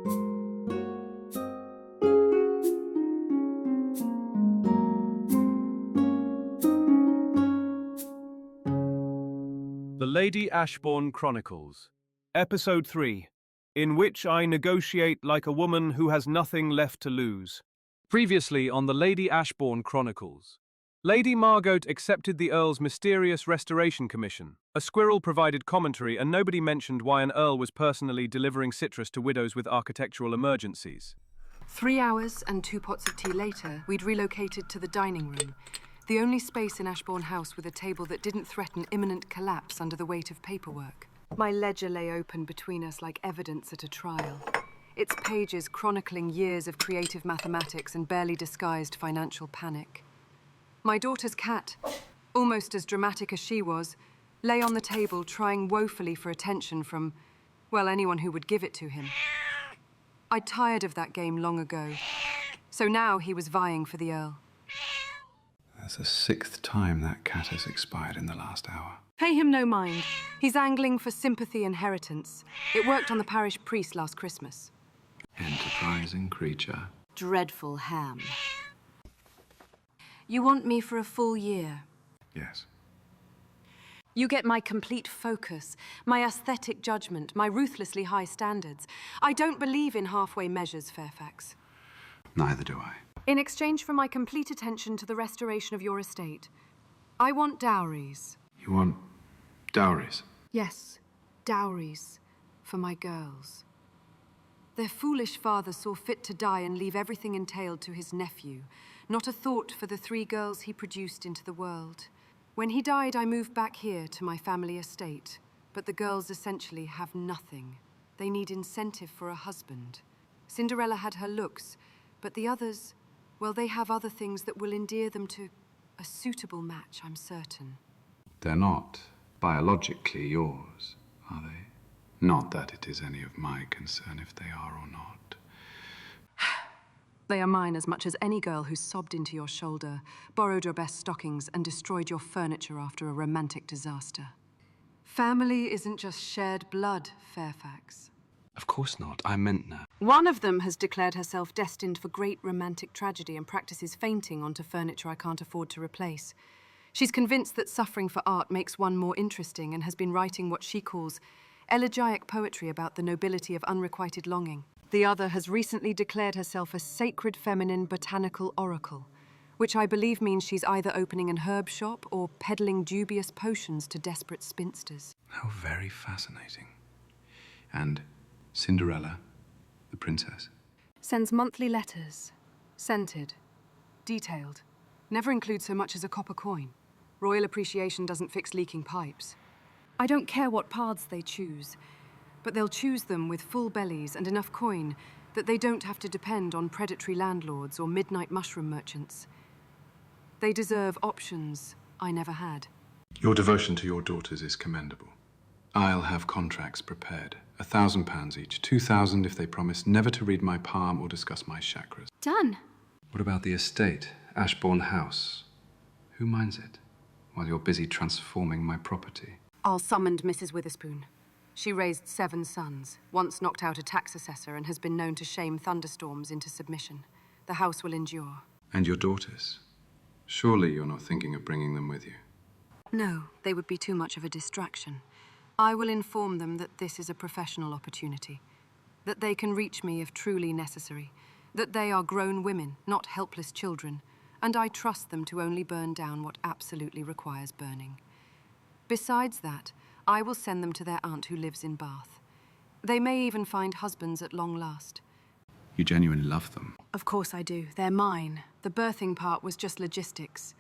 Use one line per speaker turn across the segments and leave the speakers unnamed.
The Lady Ashbourne Chronicles, Episode 3, in which I negotiate like a woman who has nothing left to lose. Previously on the Lady Ashbourne Chronicles. Lady Margot accepted the Earl's mysterious restoration commission. A squirrel provided commentary and nobody mentioned why an Earl was personally delivering citrus to widows with architectural emergencies.
3 hours and 2 pots of tea later, we'd relocated to the dining room. The only space in Ashbourne House with a table that didn't threaten imminent collapse under the weight of paperwork. My ledger lay open between us like evidence at a trial. Its pages chronicling years of creative mathematics and barely disguised financial panic. My daughter's cat, almost as dramatic as she was, lay on the table trying woefully for attention from, well, anyone who would give it to him. I'd tired of that game long ago, so now he was vying for the Earl.
That's the 6th time that cat has expired in the last hour.
Pay him no mind. He's angling for sympathy inheritance. It worked on the parish priest last Christmas.
Enterprising creature.
Dreadful ham. You want me for a full year?
Yes.
You get my complete focus, my aesthetic judgment, my ruthlessly high standards. I don't believe in halfway measures, Fairfax.
Neither do I.
In exchange for my complete attention to the restoration of your estate, I want dowries.
You want dowries?
Yes, dowries for my girls. Their foolish father saw fit to die and leave everything entailed to his nephew, not a thought for the 3 girls he produced into the world. When he died, I moved back here to my family estate, but the girls essentially have nothing. They need incentive for a husband. Cinderella had her looks, but the others, well, they have other things that will endear them to a suitable match, I'm certain.
They're not biologically yours, are they? Not that it is any of my concern if they are or not.
They are mine as much as any girl who sobbed into your shoulder, borrowed your best stockings, and destroyed your furniture after a romantic disaster. Family isn't just shared blood, Fairfax.
Of course not. I meant that.
One of them has declared herself destined for great romantic tragedy and practices fainting onto furniture I can't afford to replace. She's convinced that suffering for art makes one more interesting and has been writing what she calls elegiac poetry about the nobility of unrequited longing. The other has recently declared herself a sacred feminine botanical oracle, which I believe means she's either opening an herb shop or peddling dubious potions to desperate spinsters.
How very fascinating. And Cinderella, the princess?
Sends monthly letters. Scented. Detailed. Never includes so much as a copper coin. Royal appreciation doesn't fix leaking pipes. I don't care what paths they choose, but they'll choose them with full bellies and enough coin that they don't have to depend on predatory landlords or midnight mushroom merchants. They deserve options I never had.
Your devotion to your daughters is commendable. I'll have contracts prepared. £1,000 each. 2,000 if they promise never to read my palm or discuss my chakras.
Done.
What about the estate, Ashbourne House? Who minds it? While you're busy transforming my property.
I'll summoned Mrs. Witherspoon. She raised 7 sons, once knocked out a tax assessor, and has been known to shame thunderstorms into submission. The house will endure.
And your daughters? Surely you're not thinking of bringing them with you?
No, they would be too much of a distraction. I will inform them that this is a professional opportunity, that they can reach me if truly necessary, that they are grown women, not helpless children, and I trust them to only burn down what absolutely requires burning. Besides that, I will send them to their aunt who lives in Bath. They may even find husbands at long last.
You genuinely love them?
Of course I do. They're mine. The birthing part was just logistics.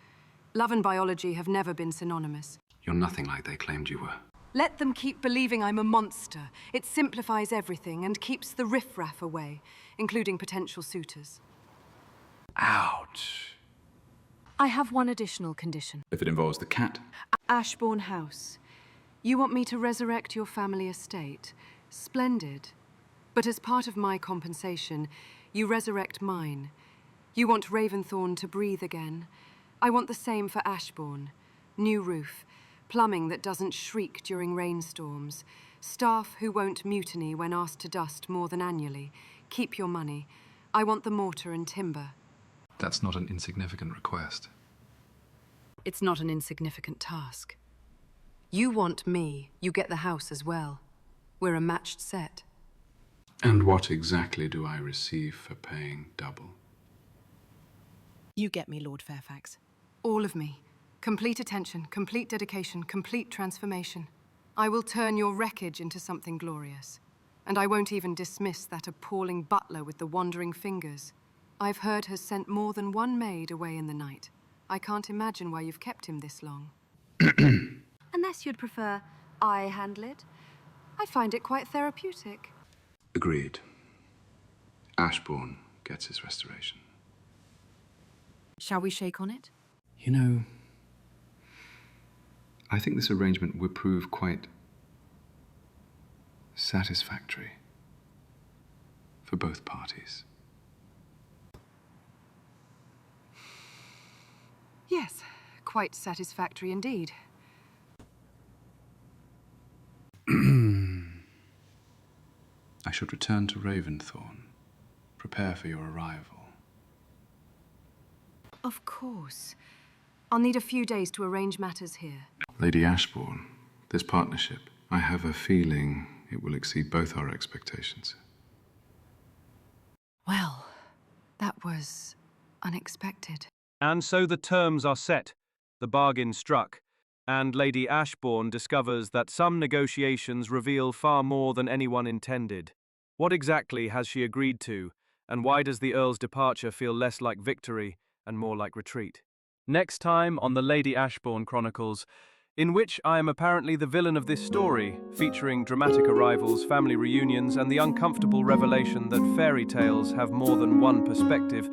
Love and biology have never been synonymous.
You're nothing like they claimed you were.
Let them keep believing I'm a monster. It simplifies everything and keeps the riffraff away, including potential suitors.
Ouch.
I have one additional condition.
If it involves the cat?
Ashbourne House. You want me to resurrect your family estate? Splendid. But as part of my compensation, you resurrect mine. You want Raventhorn to breathe again. I want the same for Ashbourne. New roof. Plumbing that doesn't shriek during rainstorms. Staff who won't mutiny when asked to dust more than annually. Keep your money. I want the mortar and timber.
That's not an insignificant request.
It's not an insignificant task. You want me, you get the house as well. We're a matched set.
And what exactly do I receive for paying double?
You get me, Lord Fairfax.
All of me. Complete attention, complete dedication, complete transformation. I will turn your wreckage into something glorious. And I won't even dismiss that appalling butler with the wandering fingers. I've heard has sent more than one maid away in the night. I can't imagine why you've kept him this long. Unless you'd prefer I handle it. I find it quite therapeutic.
Agreed. Ashbourne gets his restoration.
Shall we shake on it?
You know, I think this arrangement would prove quite satisfactory for both parties.
Yes, quite satisfactory indeed.
I should return to Raventhorn. Prepare for your arrival.
Of course. I'll need a few days to arrange matters here.
Lady Ashbourne, this partnership, I have a feeling it will exceed both our expectations.
Well, that was unexpected.
And so the terms are set, the bargain struck, and Lady Ashbourne discovers that some negotiations reveal far more than anyone intended. What exactly has she agreed to, and why does the Earl's departure feel less like victory and more like retreat? Next time on the Lady Ashbourne Chronicles, in which I am apparently the villain of this story, featuring dramatic arrivals, family reunions, and the uncomfortable revelation that fairy tales have more than one perspective.